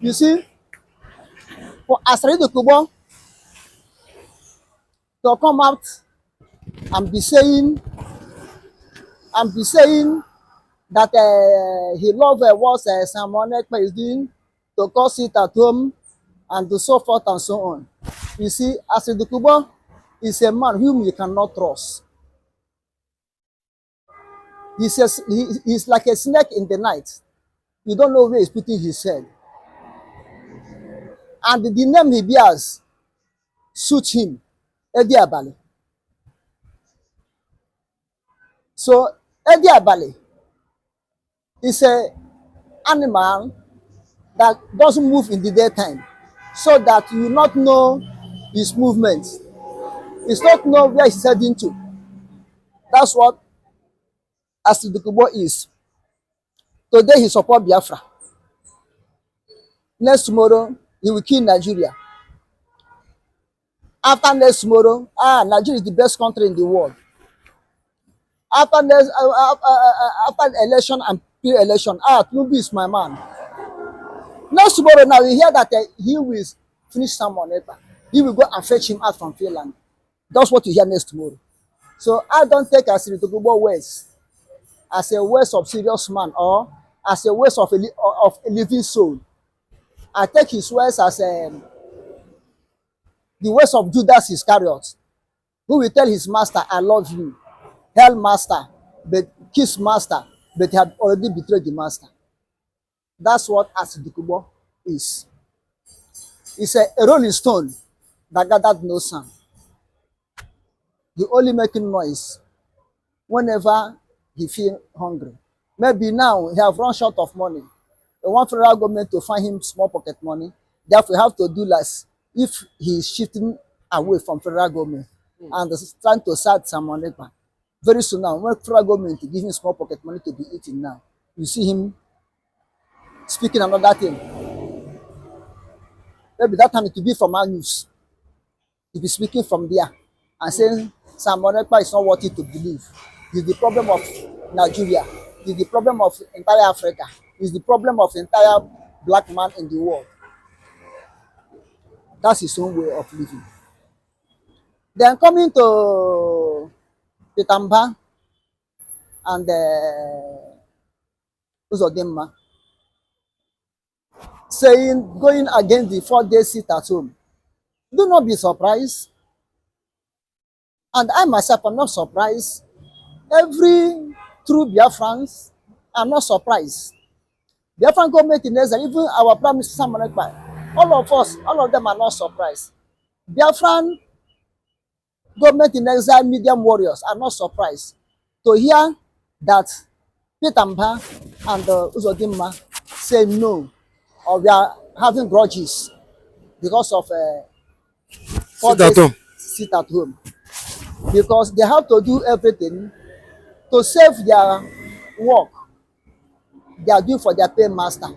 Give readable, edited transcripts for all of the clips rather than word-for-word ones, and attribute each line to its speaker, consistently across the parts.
Speaker 1: You see, for asaridokubo to come out and be saying that he love what Simon Ekpa is doing to cause it at home and so forth and so on. You see, asaridokubo is a man whom you cannot trust. He's like a snake in the night. You don't know where he's putting his head. And the name he bears suits him, Eddie Abali. So Eddie Abali is a animal that doesn't move in the daytime, so that you not know his movements. He's not know where he's heading to. That's what Asaridokubo is. Today he support Biafra. Next tomorrow he will kill Nigeria. After next tomorrow, Nigeria is the best country in the world. After election and pre-election, Tinubu is my man. Next tomorrow now, we hear that he will finish someone. He will go and fetch him out from Finland. That's what you hear next tomorrow. So I don't take Asaridokubo words as a words of serious man or as a words of a living soul. I take his words as the words of Judas Iscariot, who will tell his master, I love you. Hell master, but kiss master, but he had already betrayed the master. That's what Asaridokubo is. It's a rolling stone that gathered no sound. He only making noise whenever he feel hungry. Maybe now he have run short of money. They want federal government to find him small pocket money. Therefore, he have to do less if he is shifting away from federal government and is trying to start some money back. Very soon now, when federal government give him small pocket money to be eating now, you see him speaking another thing. Maybe that time it will be from our news. He'll be speaking from there and saying Simon Ekpa is not worthy to believe. It's the problem of Nigeria. It's the problem of entire Africa. It's the problem of entire black man in the world. That's his own way of living. Then coming to Mbah and Uzodimma, saying going against the 4-day sit at home. Do not be surprised. And I myself am not surprised. Every true Biafrans are not surprised. Biafran government in exile, even our Prime Minister Simon Ekpa, all of us, all of them are not surprised. Biafran government in exile, medium warriors are not surprised to hear that Mbah and Uzodimma say no, or we are having grudges because of 4 days sit at home. Because they have to do everything to save their work they are doing for their paymaster.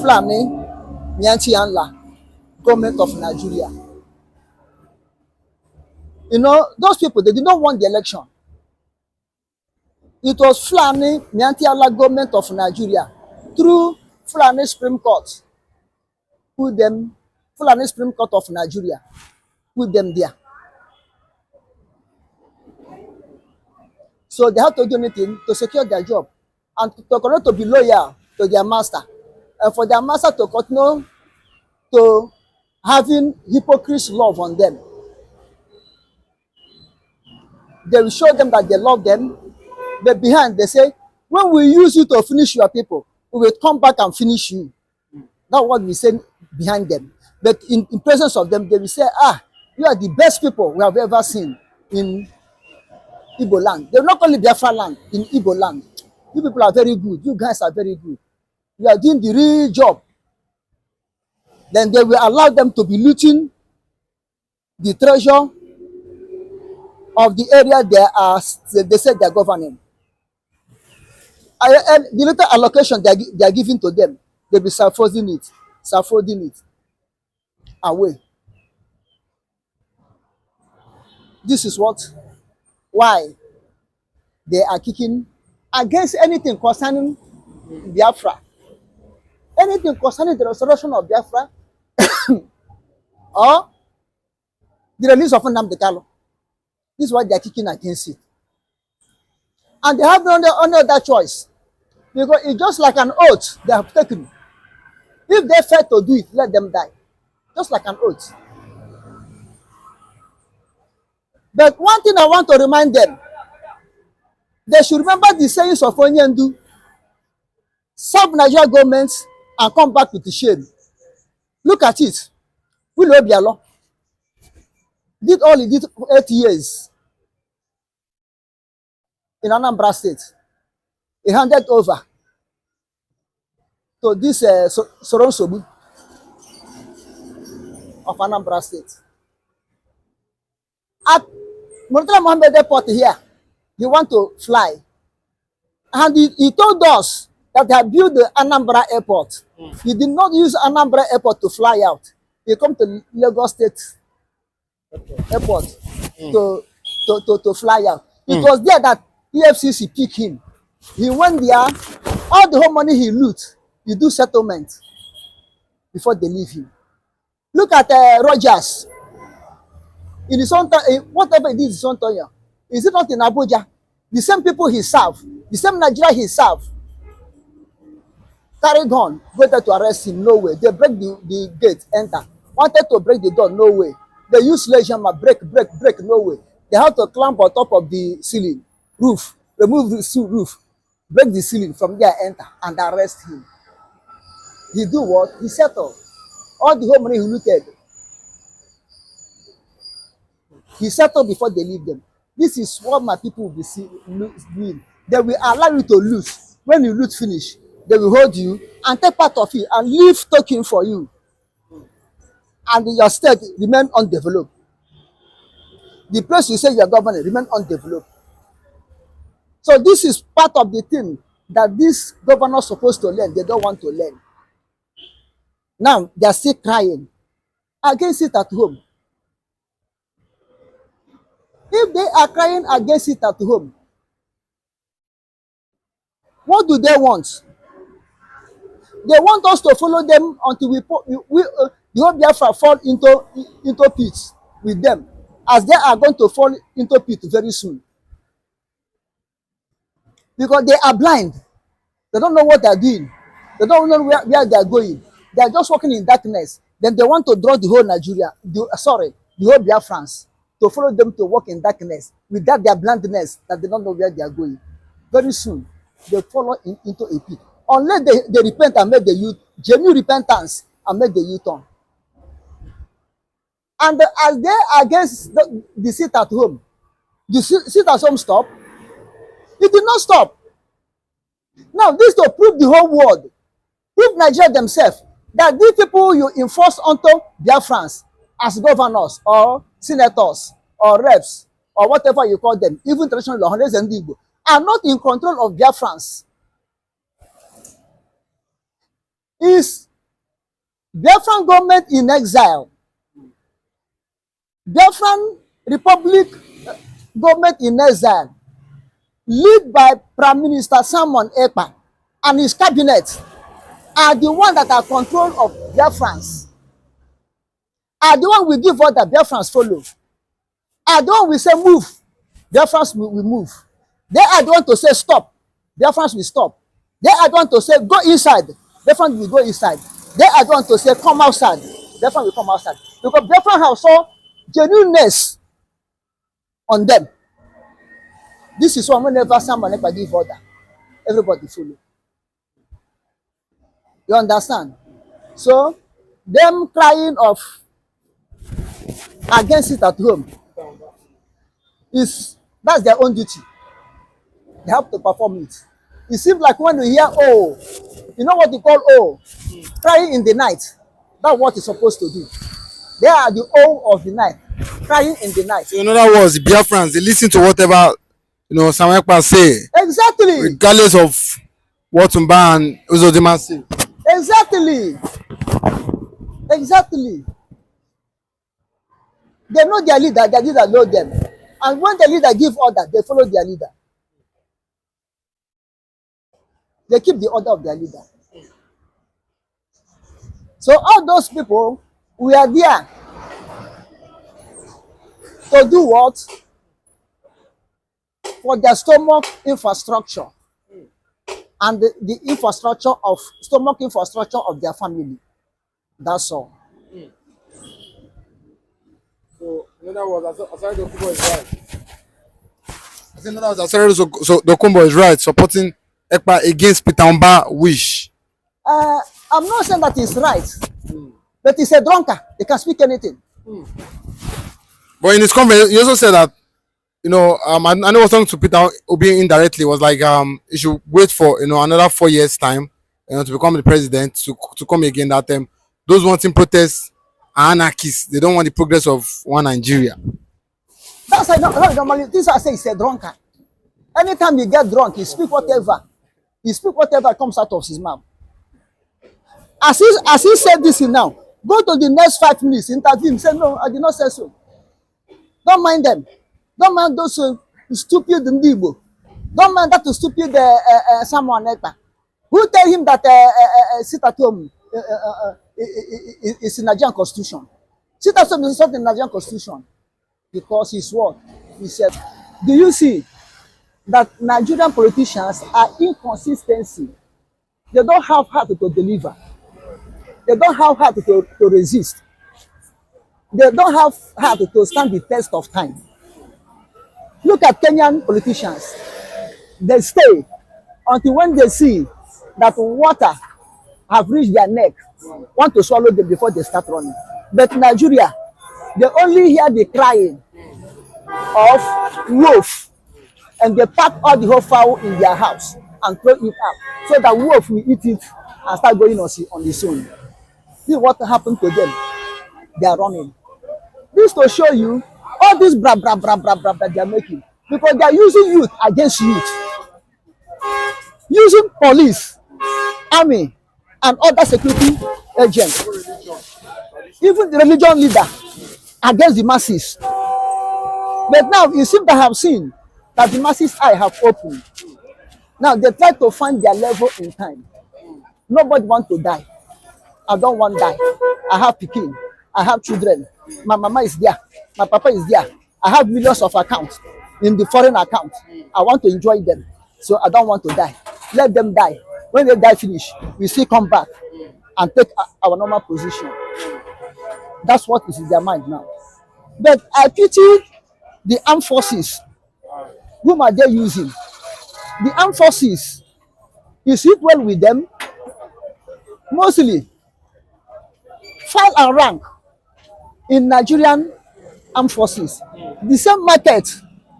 Speaker 1: Fulani, Mianti Anla, government of Nigeria. You know, those people, they did not want the election. It was Fulani, Mianti Anla government of Nigeria through Fulani Supreme Court, put them, Fulani Supreme Court of Nigeria, put them there. So they have to do anything to secure their job and to continue to be loyal to their master, and for their master to continue to having hypocrites love on them. They will show them that they love them, but behind they say, when we use you to finish your people, we will come back and finish you. That's what we say behind them. But in presence of them, they will say, you are the best people we have ever seen in Igbo land. They will not call it Biafra land, in Igbo land. You people are very good. You guys are very good. You are doing the real job. Then they will allow them to be looting the treasure of the area they said they are governing. And the little allocation they are giving to them, they'll be self-holding it away. This is why they are kicking against anything concerning Biafra. Anything concerning the restoration of Biafra or the release of Nnamdi Kanu. This is why they are kicking against it. And they have no other choice. Because it's just like an oath they have taken. If they fail to do it, let them die. Just like an oath. But one thing I want to remind them, they should remember the sayings of Onyendu. Serve Nigeria government and come back with the shame. Look at it. Willow Bialo did all he did for 8 years in Anambra State. He handed over to this Soron Sobu of Anambra State. At Murtala Mohammed Airport here, he want to fly. And he told us that they had built the Anambra Airport. He did not use Anambra Airport to fly out. He come to Lagos State Airport to fly out. It was there that EFCC picked him. He went there, all the whole money he loot, he do settlement before they leave him. Look at Rogers. In his own time, whatever he did in his own time, is it not in Abuja? The same people he served, the same Nigeria he served, carried on, go there to arrest him, no way. They break the gate, enter. Wanted to break the door, no way. They use sledgehammer, break, no way. They have to climb on top of the ceiling, roof, remove the roof, break the ceiling, from there enter, and arrest him. He do what? He settled. All the whole money he looted, he settled before they leave them. This is what my people will be doing. They will allow you to lose. When you loot finish, they will hold you and take part of it and leave token for you. And your state remain undeveloped. The place you say you are governing remain undeveloped. So this is part of the thing that these governors supposed to learn. They don't want to learn. Now they are still crying against it at home. If they are crying against it at home, what do they want? They want us to follow them until the whole Biafra fall into pits with them, as they are going to fall into pit very soon. Because they are blind. They don't know what they are doing. They don't know where they are going. They are just walking in darkness. Then they want to draw the whole Nigeria, the whole Biafrans, to follow them to walk in darkness with that their blindness that they don't know where they are going. Very soon, they fall into a pit. Unless they repent and make the genuine repentance and make the U-turn. And as they are against the sit at home, the sit at home stop. It did not stop. Now, this to prove the whole world, prove Nigeria themselves, that these people you enforce onto Biafrans as governors or senators or reps or whatever you call them, even traditional Lohanese and Igbo, are not in control of Biafrans. Is Biafran government in exile? Biafran Republic government in exile, led by Prime Minister Simon Ekpa and his cabinet, are the ones that are control of Biafrans. Are the one we give order, Biafrans follow. Are the one we say move, Biafrans will move. They are the one to say stop, Biafrans will stop. They are the one to say go inside, Biafrans will go inside. They are the one to say come outside, Biafrans will come outside. Because Biafrans have so genuineness on them. This is why whenever someone ever give order, everybody follow. You understand? So, them crying of against it at home that's their own duty. They have to perform it. It seems like when you hear oh, you know what you call oh, crying in the night. That's what you're supposed to do. They are the oh of the night, crying in the night.
Speaker 2: So in other words, the Biafrans, they listen to whatever some Ekpa say.
Speaker 1: Exactly.
Speaker 2: Regardless of what Mbah and Uzodima say.
Speaker 1: Exactly. Exactly. They know their leader know them. And when the leader give order, they follow their leader. They keep the order of their leader. So all those people were there to do what? For their stomach infrastructure and the infrastructure of stomach infrastructure of their family. That's all.
Speaker 2: So in other words, asaridokubo is right. I think in other words, asaridokubo is right, supporting Ekpa against Peter Mbah wish.
Speaker 1: I'm not saying that it's right, but he's a drunkard. He can speak anything.
Speaker 2: But in his comment, he also said that, I know I was talking to Peter Obi indirectly, was like, he should wait for, another 4 years time, to become the president, to come again that time. Those wanting protests are anarchists. They don't want the progress of one Nigeria.
Speaker 1: That's why normally this I say he's a drunkard. Anytime he get drunk, he speak whatever. He speak whatever comes out of his mouth. As he said this now, go to the next 5 minutes, interview him, say, no, I did not say so. Don't mind them. Don't mind those stupid igbo. Don't mind that stupid someone Ekpa. Who tell him that sit at home is in Nigerian constitution? Sit at home is not in Nigerian constitution. Because he's what? He said, do you see that Nigerian politicians are inconsistency? They don't have heart to deliver. They don't have heart to resist. They don't have heart to stand the test of time. Look at Kenyan politicians. They stay until when they see that water have reached their neck, want to swallow them before they start running. But Nigeria, they only hear the crying of wolf, and they pack all the whole fowl in their house and throw it out so that wolf will eat it and start going on his own. This is what happened to them. They are running. This to show you all this bra that they are making, because they are using youth against youth, using police, army, and other security agents, even the religion leader against the masses. But now it seems to have seen that the masses' eye have opened. Now they try to find their level in time. Nobody wants to die. I don't want to die. I have pikin. I have children. My mama is there. My papa is there. I have millions of accounts in the foreign account. I want to enjoy them. So I don't want to die. Let them die. When they die finish, we still come back and take our normal position. That's what is in their mind now. But I pity the armed forces. Whom are they using? The armed forces, is it well with them? Mostly, file and rank in Nigerian armed forces. The same market,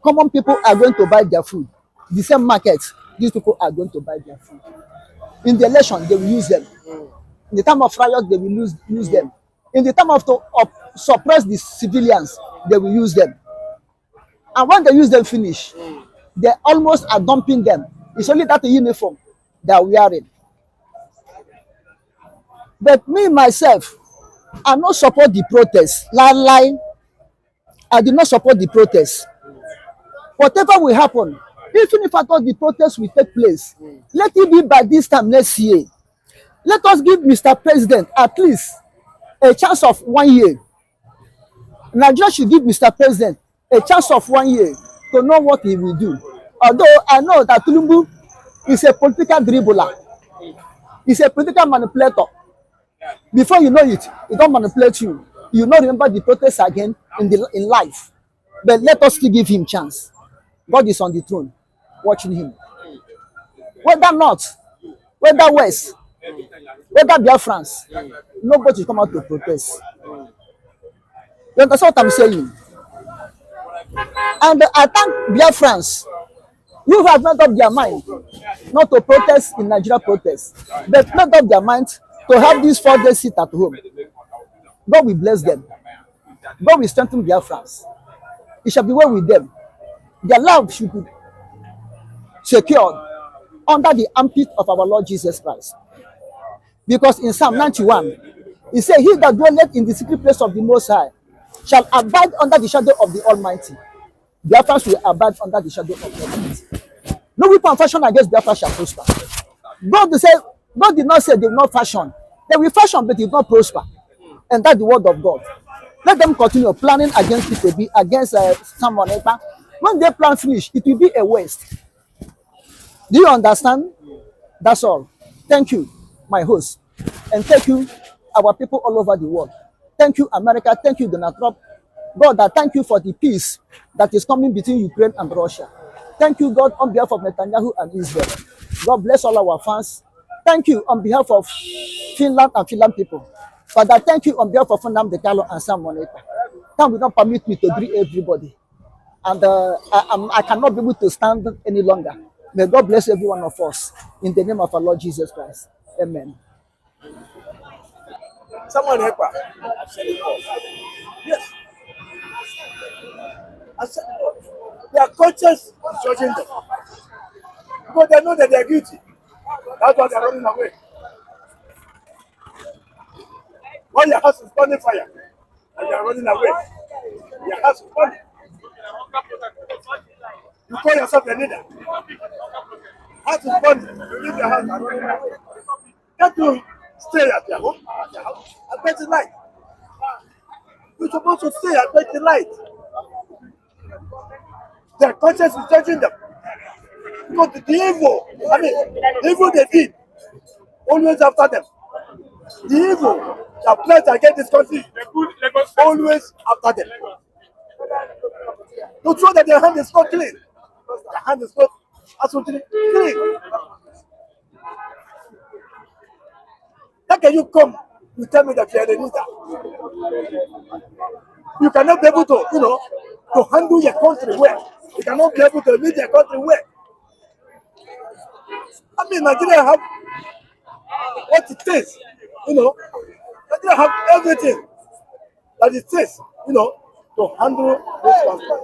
Speaker 1: common people are going to buy their food. The same market, these people are going to buy their food. In the election, they will use them. In the time of riot, they will use them. In the time of suppress the civilians, they will use them. And when they use them finish, they almost are dumping them. It's only that uniform they are wearing. But me, myself, I not support the protest. I did not support the protest. Whatever will happen, even if I thought the protest will take place, let it be by this time next year. Let us give Mr. President at least a chance of 1 year. Nigeria should give Mr. President a chance of 1 year to know what he will do. Although I know that Tinubu is a political dribbler. He's a political manipulator. Before you know it, he don't manipulate you. You not remember the protest again in life. But let us still give him chance. God is on the throne, watching him. Whether North, whether West, whether Biafrans, nobody should come out to protest. You understand what I'm saying? And I thank Biafrans who have made up their mind not to protest in Nigeria protest, but made up their mind to have this 4 days sit at home. God will bless them. God will strengthen Biafrans. It shall be well with them. Their life should be secured under the armpit of our Lord Jesus Christ. Because in Psalm 91, he said, he that dwelleth in the secret place of the Most High shall abide under the shadow of the Almighty. Biafrans will abide under the shadow of the Almighty. No weapon fashioned against Biafra shall prosper. God did not say they will not fashion. They will fashion, but it will not prosper. And that's the word of God. Let them continue planning against people, against someone. When they plan finish, it will be a waste. Do you understand? That's all. Thank you, my host. And thank you, our people all over the world. Thank you, America. Thank you, Donald Trump. God, I thank you for the peace that is coming between Ukraine and Russia. Thank you, God, on behalf of Netanyahu and Israel. God bless all our fans. Thank you on behalf of Finland and Finland people. Father, thank you on behalf of Nnamdi Kanu and Sam Moneta. Time will not permit me to greet everybody. And I cannot be able to stand any longer. May God bless every one of us. In the name of our Lord Jesus Christ. Amen.
Speaker 3: Someone Ekpa. Yes. I said, their conscience is judging them. Because they know that they are guilty. That's why they are running away. When your house is burning fire and you are running away, your house is burning. You call yourself a leader. House is burning. You leave your house and running away. Can't you stay at your home, at your house, and bed the light? You're supposed to stay and bed the light. Their conscience is judging them. Because the evil, the evil they did, always after them. The evil that plans against this country, always after them. To show that their hand is not clean. Their hand is not absolutely clean. How can you come? You tell me that you are the leader. You cannot be able to, to handle your country well. You cannot be able to lead your country well. Nigeria have what it takes, Nigeria have everything that it takes, to handle this country.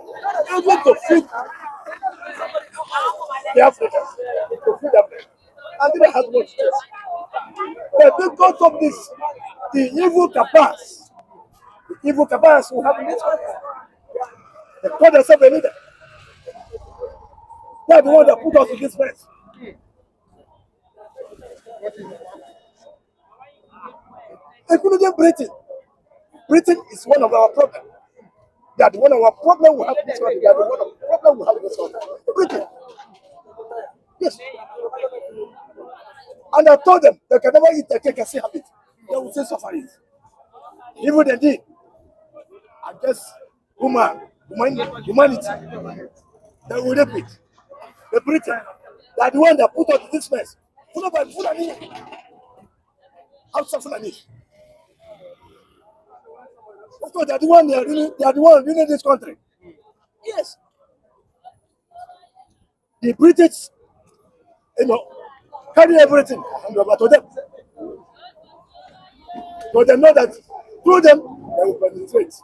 Speaker 3: Even to feed the Africans, to feed them. Nigeria has what it takes. But because of this, the evil cabals who have in this country, they call themselves a leader. They are the one that put us in this mess. Including Britain. Britain is one of our problems. They are the one of our problem we have in this country. They are the one of the problem we have in this country. Britain. Yes. And I told them they can never eat their cake and still have it. They will say sufferings. Even they did. I guess humanity. They will rape it. The Britain. They are the one that put us in this mess. Fulani. Hausa Fulani. Of course, they are the one ruining this country. Yes. The British, carry everything and over to them. But they know that through them, they will penetrate.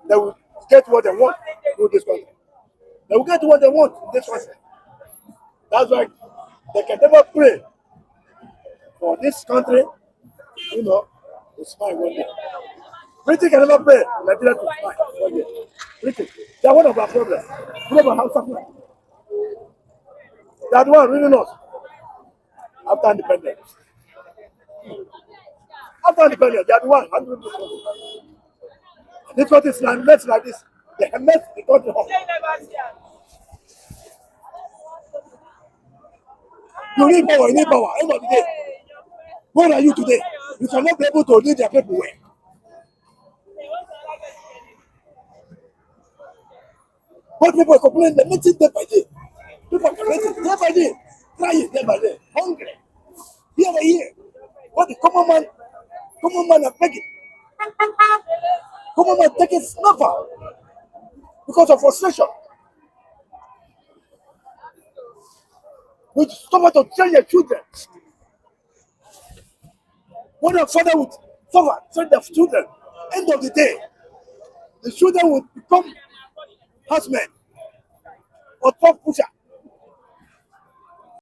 Speaker 3: They will get what they want through this country. They will get what they want in this country. That's why they can never pray for this country, to smile one day. Britain can never pray for Nigeria to smile one day. Britain, they are one of our problems. Global house supply. They are the one ruining us after independence. After independence, they are the one handling this country. This country is messed like this. They have messed the country up. You need power, you need power. End of the day. Where are you today? You cannot be able to lead your people well. But people complain, the meeting day by day. People are complaining day by day, crying day by day, hungry. Here by here. What the common man are begging. Common man taking snapper because of frustration. With stomach to train your children. When a father would suffer, train their children, end of the day, the children would become housemen or top pusher.